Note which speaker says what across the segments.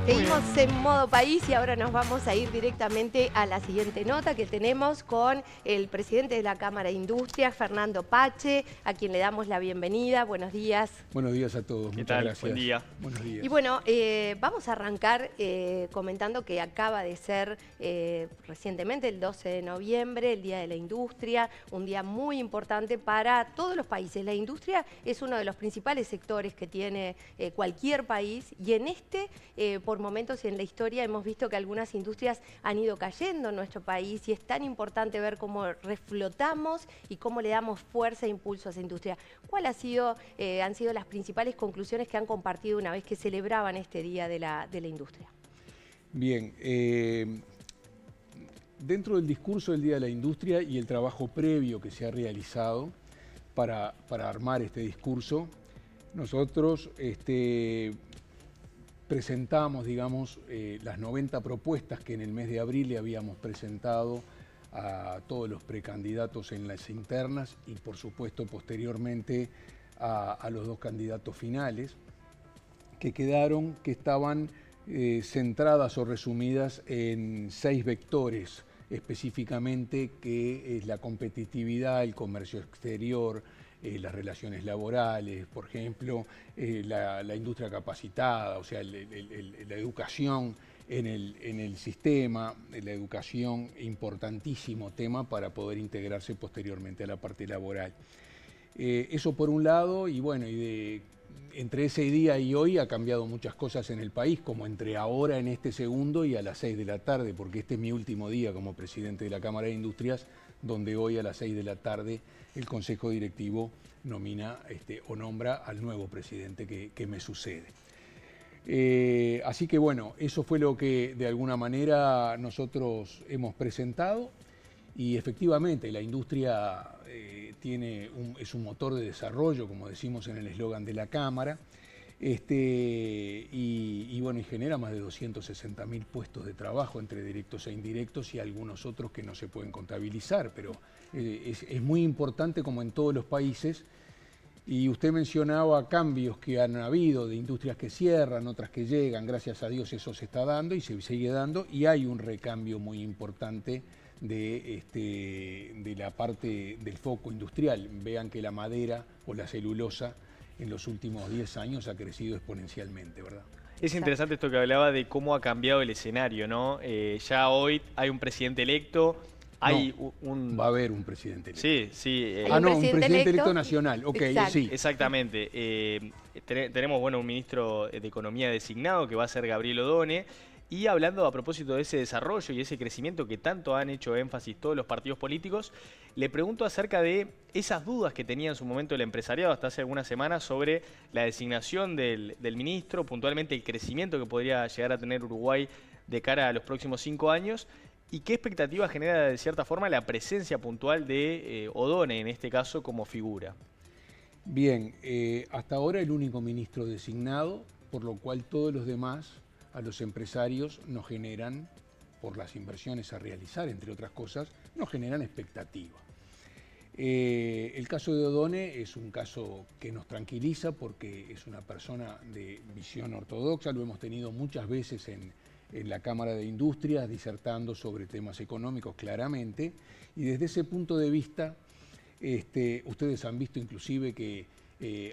Speaker 1: Seguimos en modo país y ahora nos vamos a ir directamente a la siguiente nota que tenemos con el presidente de la Cámara de Industria, Fernando Pache, a quien le damos la bienvenida. Buenos días.
Speaker 2: Buenos días a todos,
Speaker 3: ¿Qué
Speaker 2: muchas
Speaker 3: tal?
Speaker 2: gracias.
Speaker 3: Buen día.
Speaker 2: Buenos días.
Speaker 1: Y bueno, vamos a arrancar comentando que acaba de ser recientemente, el 12 de noviembre, el Día de la Industria, un día muy importante para todos los países. La industria es uno de los principales sectores que tiene cualquier país y en por momentos en la historia hemos visto que algunas industrias han ido cayendo en nuestro país y es tan importante ver cómo reflotamos y cómo le damos fuerza e impulso a esa industria. ¿Cuáles han sido las principales conclusiones que han compartido una vez que celebraban este Día de la Industria?
Speaker 2: Bien, dentro del discurso del Día de la Industria y el trabajo previo que se ha realizado para armar este discurso, nosotros presentamos, digamos, las 90 propuestas que en el mes de abril le habíamos presentado a todos los precandidatos en las internas y por supuesto posteriormente a los dos candidatos finales que estaban centradas o resumidas en 6 vectores específicamente, que es la competitividad, el comercio exterior, las relaciones laborales, por ejemplo, la industria capacitada, o sea, la educación en el sistema, la educación, importantísimo tema para poder integrarse posteriormente a la parte laboral. Eso por un lado, y bueno, entre ese día y hoy ha cambiado muchas cosas en el país, como entre ahora en este segundo y a las 6 de la tarde, porque este es mi último día como presidente de la Cámara de Industrias, donde hoy a las 6 de la tarde el Consejo Directivo nomina o nombra al nuevo presidente que me sucede. Así que bueno, eso fue lo que de alguna manera nosotros hemos presentado y efectivamente la industria es un motor de desarrollo, como decimos en el eslogan de la Cámara, y bueno, y genera más de 260.000 puestos de trabajo entre directos e indirectos y algunos otros que no se pueden contabilizar, pero es muy importante como en todos los países. Y usted mencionaba cambios que han habido de industrias que cierran, otras que llegan, gracias a Dios eso se está dando y se sigue dando, y hay un recambio muy importante de la parte del foco industrial. Vean que la madera o la celulosa en los últimos 10 años ha crecido exponencialmente, ¿verdad?
Speaker 3: Es interesante esto que hablaba de cómo ha cambiado el escenario, ¿no? Ya hoy hay un presidente electo, hay
Speaker 2: va a haber un presidente electo.
Speaker 3: Sí, sí.
Speaker 2: Un presidente electo nacional, ok,
Speaker 1: exacto.
Speaker 2: sí.
Speaker 3: Exactamente. Tenemos, bueno, un ministro de Economía designado que va a ser Gabriel Odone. Y hablando a propósito de ese desarrollo y ese crecimiento que tanto han hecho énfasis todos los partidos políticos, le pregunto acerca de esas dudas que tenía en su momento el empresariado hasta hace algunas semanas sobre la designación del ministro, puntualmente el crecimiento que podría llegar a tener Uruguay de cara a los próximos 5 años y qué expectativa genera de cierta forma la presencia puntual de Odone en este caso como figura.
Speaker 2: Bien, hasta ahora el único ministro designado, por lo cual todos los demás a los empresarios nos generan, por las inversiones a realizar, entre otras cosas, nos generan expectativa. El caso de Odone es un caso que nos tranquiliza porque es una persona de visión ortodoxa, lo hemos tenido muchas veces en la Cámara de Industrias disertando sobre temas económicos claramente, y desde ese punto de vista ustedes han visto inclusive que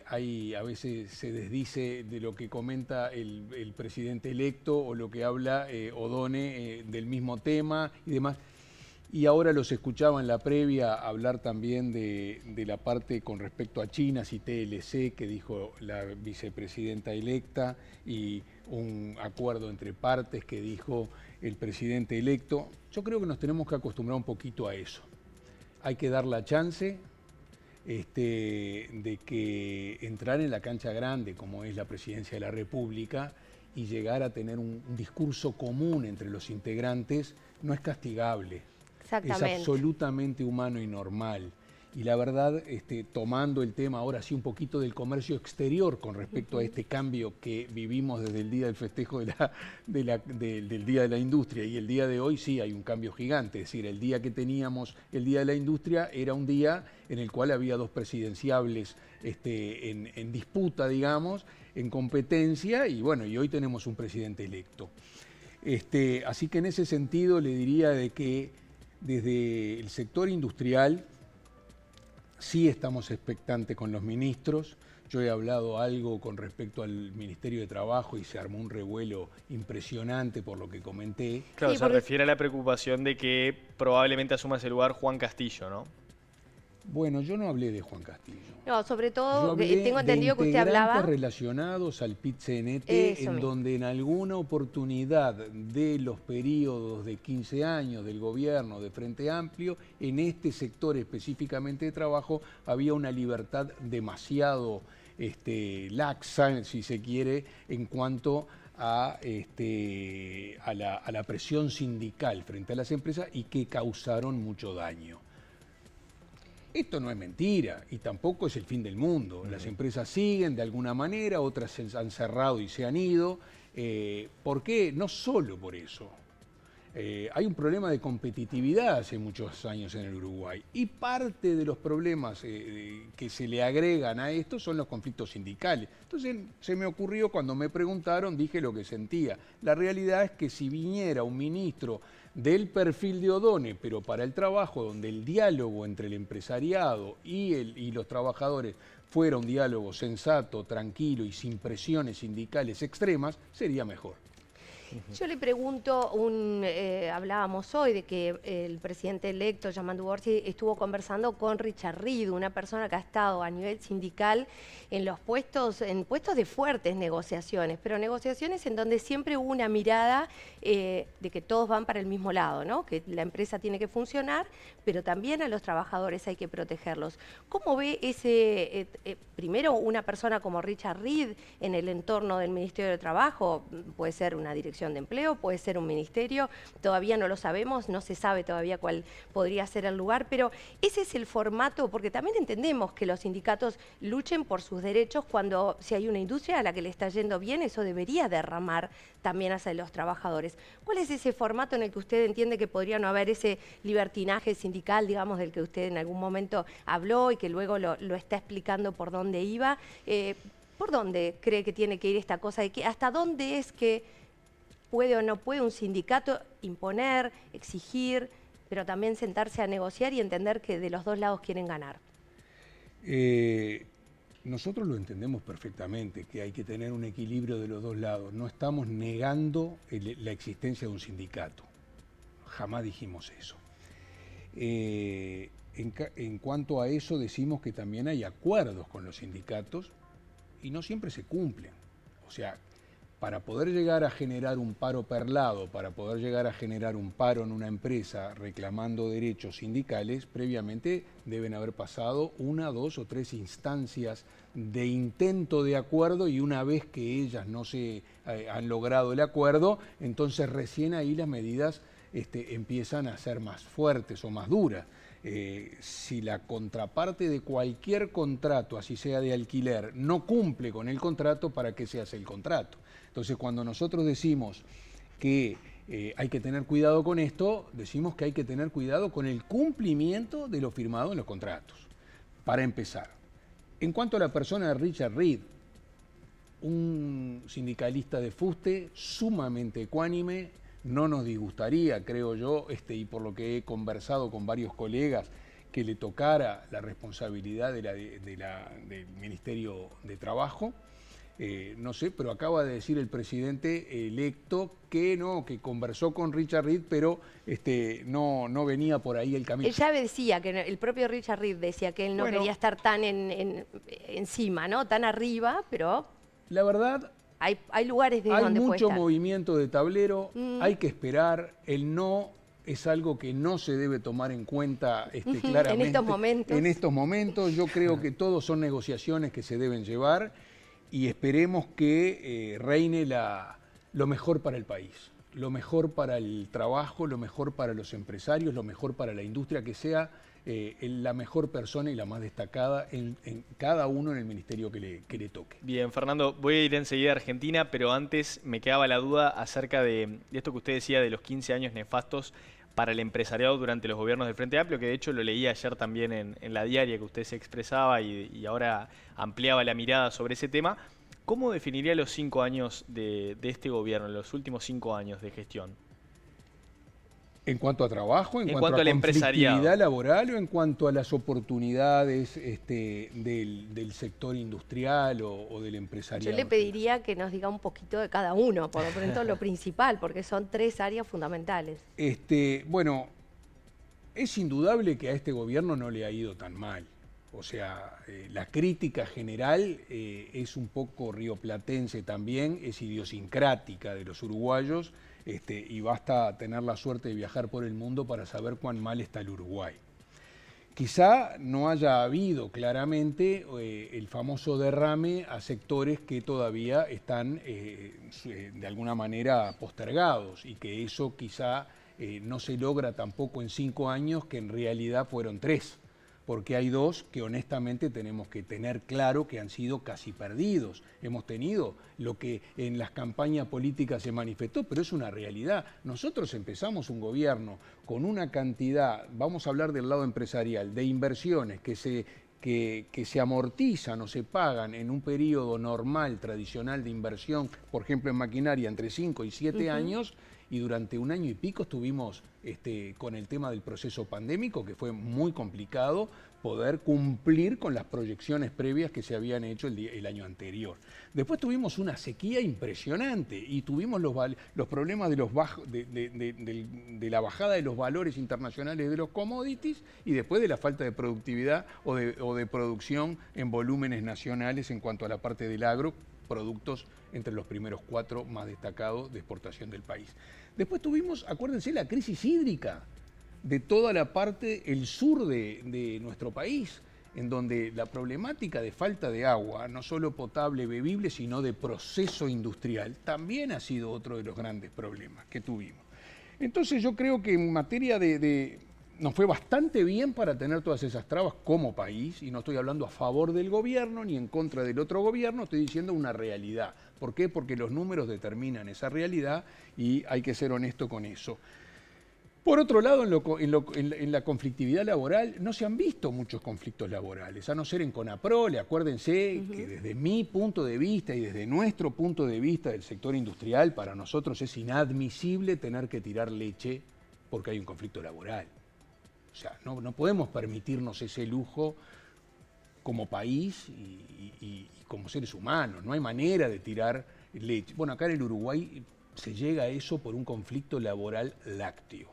Speaker 2: a veces se desdice de lo que comenta el presidente electo o lo que habla Odone del mismo tema y demás. Y ahora los escuchaba en la previa hablar también de la parte con respecto a China y TLC que dijo la vicepresidenta electa y un acuerdo entre partes que dijo el presidente electo. Yo creo que nos tenemos que acostumbrar un poquito a eso. Hay que dar la chance de que entrar en la cancha grande como es la presidencia de la República y llegar a tener un discurso común entre los integrantes no es castigable, es absolutamente humano y normal. y la verdad, tomando el tema ahora sí un poquito del comercio exterior con respecto a este cambio que vivimos desde el día del festejo del Día de la Industria y el día de hoy, sí hay un cambio gigante. Es decir, el día que teníamos el Día de la Industria era un día en el cual había dos presidenciables en disputa, digamos, en competencia, y bueno, y hoy tenemos un presidente electo. Así que en ese sentido le diría de que desde el sector industrial sí estamos expectantes con los ministros. Yo he hablado algo con respecto al Ministerio de Trabajo y se armó un revuelo impresionante por lo que comenté.
Speaker 3: Claro,
Speaker 1: Sí,
Speaker 3: se refiere a la preocupación de que probablemente asuma ese lugar Juan Castillo, ¿no?
Speaker 2: Bueno, yo no hablé de Juan Castillo.
Speaker 1: No, sobre
Speaker 2: Yo
Speaker 1: todo,
Speaker 2: hablé
Speaker 1: tengo entendido
Speaker 2: de
Speaker 1: que usted hablaba...
Speaker 2: integrantes relacionados al PIT-CNT,
Speaker 1: Eso
Speaker 2: en
Speaker 1: mismo.
Speaker 2: donde en alguna oportunidad de los periodos de 15 años del gobierno de Frente Amplio, en este sector específicamente de trabajo, había una libertad demasiado laxa, si se quiere, en cuanto a la presión sindical frente a las empresas y que causaron mucho daño. Esto no es mentira y tampoco es el fin del mundo. Las empresas siguen de alguna manera, otras se han cerrado y se han ido. ¿Por qué? No solo por eso. Hay un problema de competitividad hace muchos años en el Uruguay y parte de los problemas que se le agregan a esto son los conflictos sindicales. Entonces se me ocurrió, cuando me preguntaron, dije lo que sentía. La realidad es que si viniera un ministro del perfil de Odone, pero para el trabajo, donde el diálogo entre el empresariado y los trabajadores fuera un diálogo sensato, tranquilo y sin presiones sindicales extremas, sería mejor.
Speaker 1: Yo le pregunto, hablábamos hoy de que el presidente electo, Yamandu Orsi, estuvo conversando con Richard Reed, una persona que ha estado a nivel sindical en puestos de fuertes negociaciones, pero negociaciones en donde siempre hubo una mirada de que todos van para el mismo lado, ¿no? Que la empresa tiene que funcionar, pero también a los trabajadores hay que protegerlos. ¿Cómo ve primero una persona como Richard Reed en el entorno del Ministerio de Trabajo? Puede ser una dirección de empleo, puede ser un ministerio, todavía no lo sabemos, no se sabe todavía cuál podría ser el lugar, pero ese es el formato, porque también entendemos que los sindicatos luchen por sus derechos cuando si hay una industria a la que le está yendo bien, eso debería derramar también hacia los trabajadores. ¿Cuál es ese formato en el que usted entiende que podría no haber ese libertinaje sindical, digamos, del que usted en algún momento habló y que luego lo está explicando por dónde iba? ¿Por dónde cree que tiene que ir esta cosa? De que ¿hasta dónde es que puede o no puede un sindicato imponer, exigir, pero también sentarse a negociar y entender que de los dos lados quieren ganar?
Speaker 2: Nosotros lo entendemos perfectamente, que hay que tener un equilibrio de los dos lados. No estamos negando la existencia de un sindicato. Jamás dijimos eso. En cuanto a eso, decimos que también hay acuerdos con los sindicatos y no siempre se cumplen. O sea, para poder llegar a generar un paro perlado, para poder llegar a generar un paro en una empresa reclamando derechos sindicales, previamente deben haber pasado 1, 2 o 3 instancias de intento de acuerdo y una vez que ellas no se han logrado el acuerdo, entonces recién ahí las medidas empiezan a ser más fuertes o más duras. Si la contraparte de cualquier contrato, así sea de alquiler, no cumple con el contrato, ¿para qué se hace el contrato? Entonces, cuando nosotros decimos que hay que tener cuidado con esto, decimos que hay que tener cuidado con el cumplimiento de lo firmado en los contratos. Para empezar, en cuanto a la persona de Richard Reed, un sindicalista de fuste sumamente ecuánime, no nos disgustaría, creo yo, y por lo que he conversado con varios colegas, que le tocara la responsabilidad del Ministerio de Trabajo. No sé, pero acaba de decir el presidente electo que no, que conversó con Richard Reed, pero no venía por ahí el camino.
Speaker 1: Él ya decía, que el propio Richard Reed decía que él no quería estar tan encima, ¿no? Tan arriba, pero...
Speaker 2: La verdad...
Speaker 1: Hay lugares de donde puede estar.
Speaker 2: Hay mucho movimiento de tablero, hay que esperar, el no es algo que no se debe tomar en cuenta claramente.
Speaker 1: En estos momentos.
Speaker 2: En estos momentos yo creo que todos son negociaciones que se deben llevar y esperemos que reine lo mejor para el país. lo mejor para el trabajo, lo mejor para los empresarios, lo mejor para la industria, que sea la mejor persona y la más destacada en cada uno en el ministerio que le toque.
Speaker 3: Bien, Fernando, voy a ir enseguida a Argentina, pero antes me quedaba la duda acerca de esto que usted decía de los 15 años nefastos para el empresariado durante los gobiernos del Frente Amplio, que de hecho lo leí ayer también en la diaria que usted se expresaba y ahora ampliaba la mirada sobre ese tema. ¿Cómo definiría los 5 años de este gobierno, los últimos 5 años de gestión?
Speaker 2: ¿En cuanto a trabajo, en
Speaker 3: cuanto
Speaker 2: a
Speaker 3: al empresariado,
Speaker 2: conflictividad laboral o en cuanto a las oportunidades del sector industrial o del empresariado?
Speaker 1: Yo le pediría que nos diga un poquito de cada uno, por lo pronto lo principal, porque son 3 áreas fundamentales.
Speaker 2: Bueno, es indudable que a este gobierno no le ha ido tan mal. O sea, la crítica general es un poco rioplatense también, es idiosincrática de los uruguayos, y basta tener la suerte de viajar por el mundo para saber cuán mal está el Uruguay. Quizá no haya habido claramente el famoso derrame a sectores que todavía están de alguna manera postergados y que eso quizá no se logra tampoco en 5 años, que en realidad fueron 3. Porque hay 2 que honestamente tenemos que tener claro que han sido casi perdidos. Hemos tenido lo que en las campañas políticas se manifestó, pero es una realidad. Nosotros empezamos un gobierno con una cantidad, vamos a hablar del lado empresarial, de inversiones que se amortizan o se pagan en un periodo normal, tradicional de inversión, por ejemplo en maquinaria, entre 5 y 7 años, y durante 1 año y pico estuvimos con el tema del proceso pandémico, que fue muy complicado poder cumplir con las proyecciones previas que se habían hecho el año anterior. Después tuvimos una sequía impresionante y tuvimos los problemas de la bajada de los valores internacionales de los commodities y después de la falta de productividad o de producción en volúmenes nacionales en cuanto a la parte del agro, productos entre los primeros 4 más destacados de exportación del país. Después tuvimos, acuérdense, la crisis hídrica de toda la parte, el sur de nuestro país, en donde la problemática de falta de agua, no solo potable, bebible, sino de proceso industrial, también ha sido otro de los grandes problemas que tuvimos. Entonces yo creo que en materia nos fue bastante bien para tener todas esas trabas como país, y no estoy hablando a favor del gobierno ni en contra del otro gobierno, estoy diciendo una realidad. ¿Por qué? Porque los números determinan esa realidad y hay que ser honesto con eso. Por otro lado, en la conflictividad laboral no se han visto muchos conflictos laborales, a no ser en Conaprole. Acuérdense que desde mi punto de vista y desde nuestro punto de vista del sector industrial, para nosotros es inadmisible tener que tirar leche porque hay un conflicto laboral. O sea, no podemos permitirnos ese lujo como país y como seres humanos. No hay manera de tirar leche. Bueno, acá en el Uruguay se llega a eso por un conflicto laboral lácteo.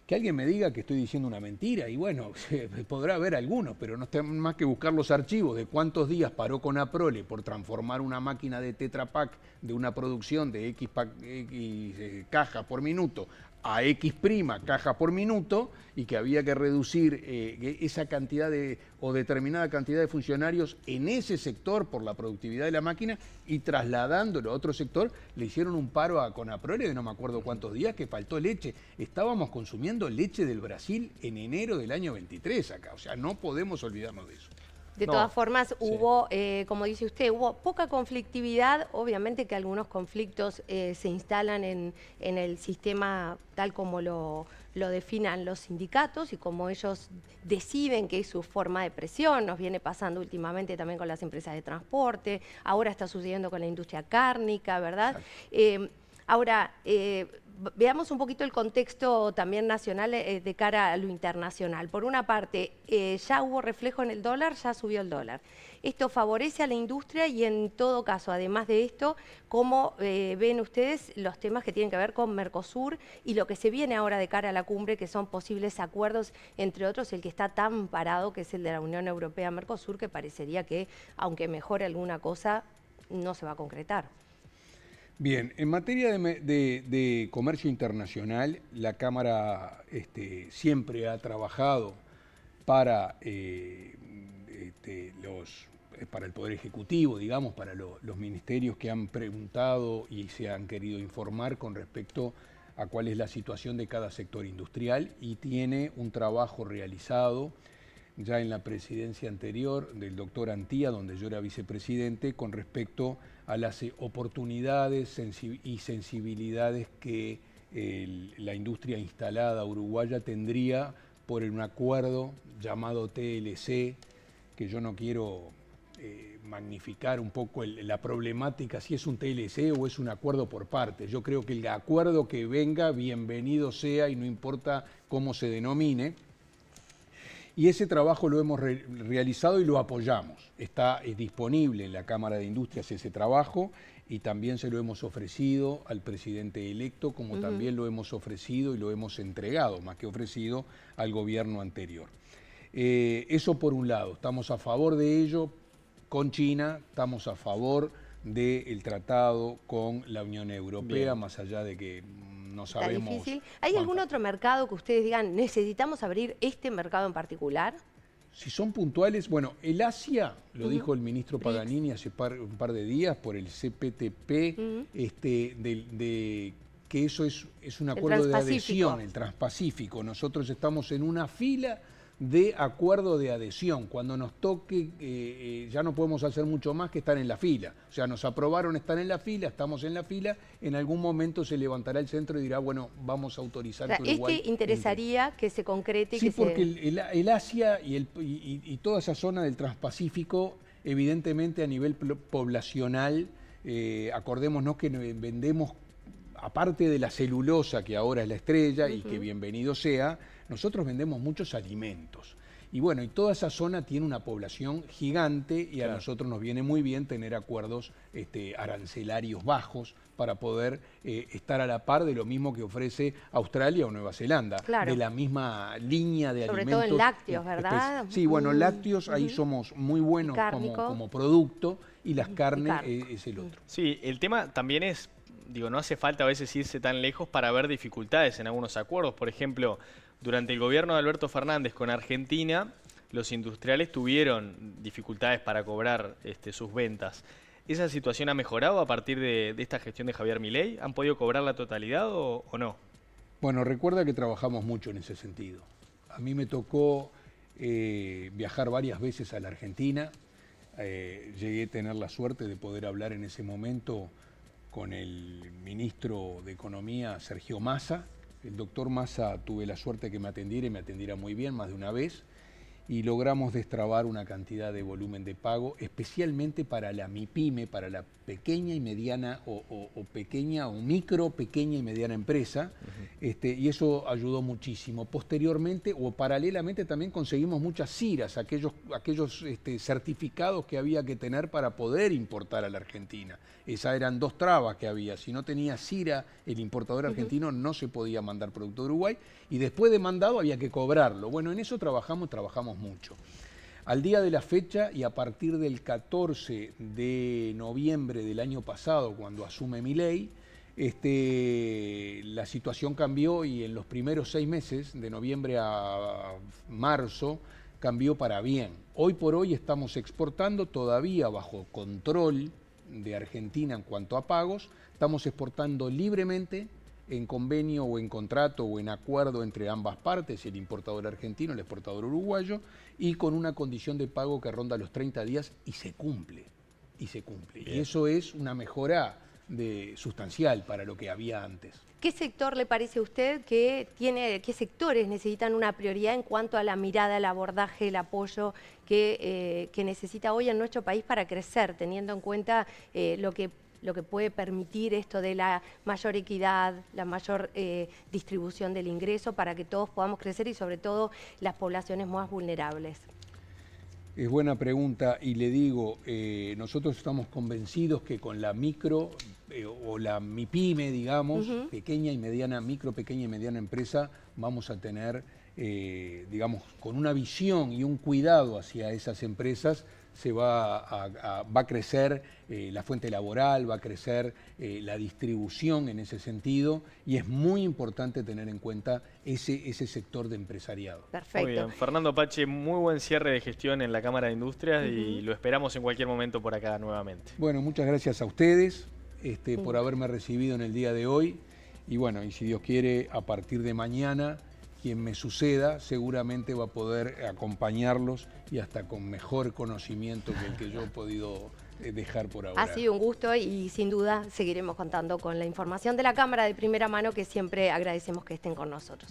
Speaker 2: Que alguien me diga que estoy diciendo una mentira, y bueno, podrá haber algunos, pero no está más que buscar los archivos de cuántos días paró Conaprole por transformar una máquina de Tetra Pak de una producción de X cajas por minuto a X' caja por minuto, y que había que reducir esa cantidad o determinada cantidad de funcionarios en ese sector por la productividad de la máquina, y trasladándolo a otro sector, le hicieron un paro a Conaprole de no me acuerdo cuántos días, que faltó leche. Estábamos consumiendo leche del Brasil en enero del año 23 acá, o sea, no podemos olvidarnos de eso.
Speaker 1: De todas formas, hubo, como dice usted, hubo poca conflictividad. Obviamente que algunos conflictos se instalan en el sistema tal como lo definan los sindicatos y como ellos deciden que es su forma de presión. Nos viene pasando últimamente también con las empresas de transporte, ahora está sucediendo con la industria cárnica, ¿verdad? Ahora, veamos un poquito el contexto también nacional de cara a lo internacional. Por una parte, ya hubo reflejo en el dólar, ya subió el dólar. Esto favorece a la industria y en todo caso, además de esto, ¿cómo ven ustedes los temas que tienen que ver con Mercosur y lo que se viene ahora de cara a la cumbre, que son posibles acuerdos, entre otros el que está tan parado, que es el de la Unión Europea-Mercosur, que parecería que, aunque mejore alguna cosa, no se va a concretar?
Speaker 2: Bien, en materia de comercio internacional, la Cámara siempre ha trabajado para para el Poder Ejecutivo, digamos, para los ministerios que han preguntado y se han querido informar con respecto a cuál es la situación de cada sector industrial, y tiene un trabajo realizado ya en la presidencia anterior del doctor Antía, donde yo era vicepresidente, con respecto a las oportunidades y sensibilidades que la industria instalada uruguaya tendría por un acuerdo llamado TLC, que yo no quiero magnificar un poco la problemática, si es un TLC o es un acuerdo por partes. Yo creo que el acuerdo que venga, bienvenido sea, y no importa cómo se denomine. Y ese trabajo lo hemos realizado y lo apoyamos. Está disponible en la Cámara de Industrias ese trabajo, y también se lo hemos ofrecido al presidente electo, como también lo hemos ofrecido y lo hemos entregado, más que ofrecido, al gobierno anterior. Eso por un lado, estamos a favor de ello con China, estamos a favor del tratado con la Unión Europea, bien, más allá de que no sabemos...
Speaker 1: Está difícil. ¿Hay algún otro mercado que ustedes digan, necesitamos abrir este mercado en particular?
Speaker 2: Si son puntuales, bueno, el Asia, lo dijo el ministro Paganini hace un par de días por el CPTP, que eso es un acuerdo de adhesión, el Transpacífico. Nosotros estamos en una fila de acuerdo de adhesión. Cuando nos toque, ya no podemos hacer mucho más que estar en la fila. O sea, nos aprobaron estar en la fila, estamos en la fila, en algún momento se levantará el centro y dirá, bueno, vamos a autorizar que Uruguay...
Speaker 1: interesaría que se concrete y
Speaker 2: sí,
Speaker 1: que
Speaker 2: porque el Asia y toda esa zona del Transpacífico, evidentemente a nivel poblacional, acordémonos que vendemos, aparte de la celulosa, que ahora es la estrella y que bienvenido sea, nosotros vendemos muchos alimentos. Y bueno, y toda esa zona tiene una población gigante, y a nosotros nos viene muy bien tener acuerdos arancelarios bajos para poder estar a la par de lo mismo que ofrece Australia o Nueva Zelanda, de la misma línea de alimentos.
Speaker 1: Sobre todo en lácteos, ¿verdad?
Speaker 2: Sí, bueno, lácteos, ahí somos muy buenos como producto, y las carnes es el otro.
Speaker 3: Sí, el tema también es, digo, no hace falta a veces irse tan lejos para ver dificultades en algunos acuerdos. Por ejemplo, durante el gobierno de Alberto Fernández con Argentina, los industriales tuvieron dificultades para cobrar sus ventas. ¿Esa situación ha mejorado a partir de esta gestión de Javier Milei? ¿Han podido cobrar la totalidad o no?
Speaker 2: Bueno, recuerda que trabajamos mucho en ese sentido. A mí me tocó viajar varias veces a la Argentina. Llegué a tener la suerte de poder hablar en ese momento con el ministro de Economía, Sergio Massa. El doctor Massa, tuve la suerte que me atendiera, y me atendiera muy bien, más de una vez, y logramos destrabar una cantidad de volumen de pago, especialmente para la MIPYME, para la pequeña y mediana, pequeña y mediana empresa, y eso ayudó muchísimo. Posteriormente, o paralelamente, también conseguimos muchas CIRAs, aquellos certificados que había que tener para poder importar a la Argentina. Esas eran dos trabas que había. Si no tenía CIRA, el importador argentino no se podía mandar producto de Uruguay, y después de mandado había que cobrarlo. Bueno, en eso trabajamos mucho. Al día de la fecha, y a partir del 14 de noviembre del año pasado, cuando asume Milei, la situación cambió, y en los primeros 6 meses, de noviembre a marzo, cambió para bien. Hoy por hoy estamos exportando, todavía bajo control de Argentina en cuanto a pagos, estamos exportando libremente, en convenio o en contrato o en acuerdo entre ambas partes, el importador argentino, el exportador uruguayo, y con una condición de pago que ronda los 30 días y se cumple. Y eso es una mejora sustancial para lo que había antes.
Speaker 1: ¿Qué sector le parece a usted qué sectores necesitan una prioridad en cuanto a la mirada, el abordaje, el apoyo que necesita hoy en nuestro país para crecer, teniendo en cuenta lo que puede permitir esto de la mayor equidad, la mayor distribución del ingreso, para que todos podamos crecer, y sobre todo las poblaciones más vulnerables?
Speaker 2: Es buena pregunta, y le digo, nosotros estamos convencidos que con la micro o la MIPYME, digamos, pequeña y mediana empresa, vamos a tener, digamos, con una visión y un cuidado hacia esas empresas, va a crecer la fuente laboral, va a crecer la distribución en ese sentido, y es muy importante tener en cuenta ese sector de empresariado.
Speaker 1: Perfecto.
Speaker 3: Muy bien. Fernando Pache, muy buen cierre de gestión en la Cámara de Industrias y lo esperamos en cualquier momento por acá nuevamente.
Speaker 2: Bueno, muchas gracias a ustedes por haberme recibido en el día de hoy, y bueno, y si Dios quiere, a partir de mañana, quien me suceda seguramente va a poder acompañarlos y hasta con mejor conocimiento que el que yo he podido dejar por ahora.
Speaker 1: Ha sido un gusto y sin duda seguiremos contando con la información de la Cámara de primera mano, que siempre agradecemos que estén con nosotros.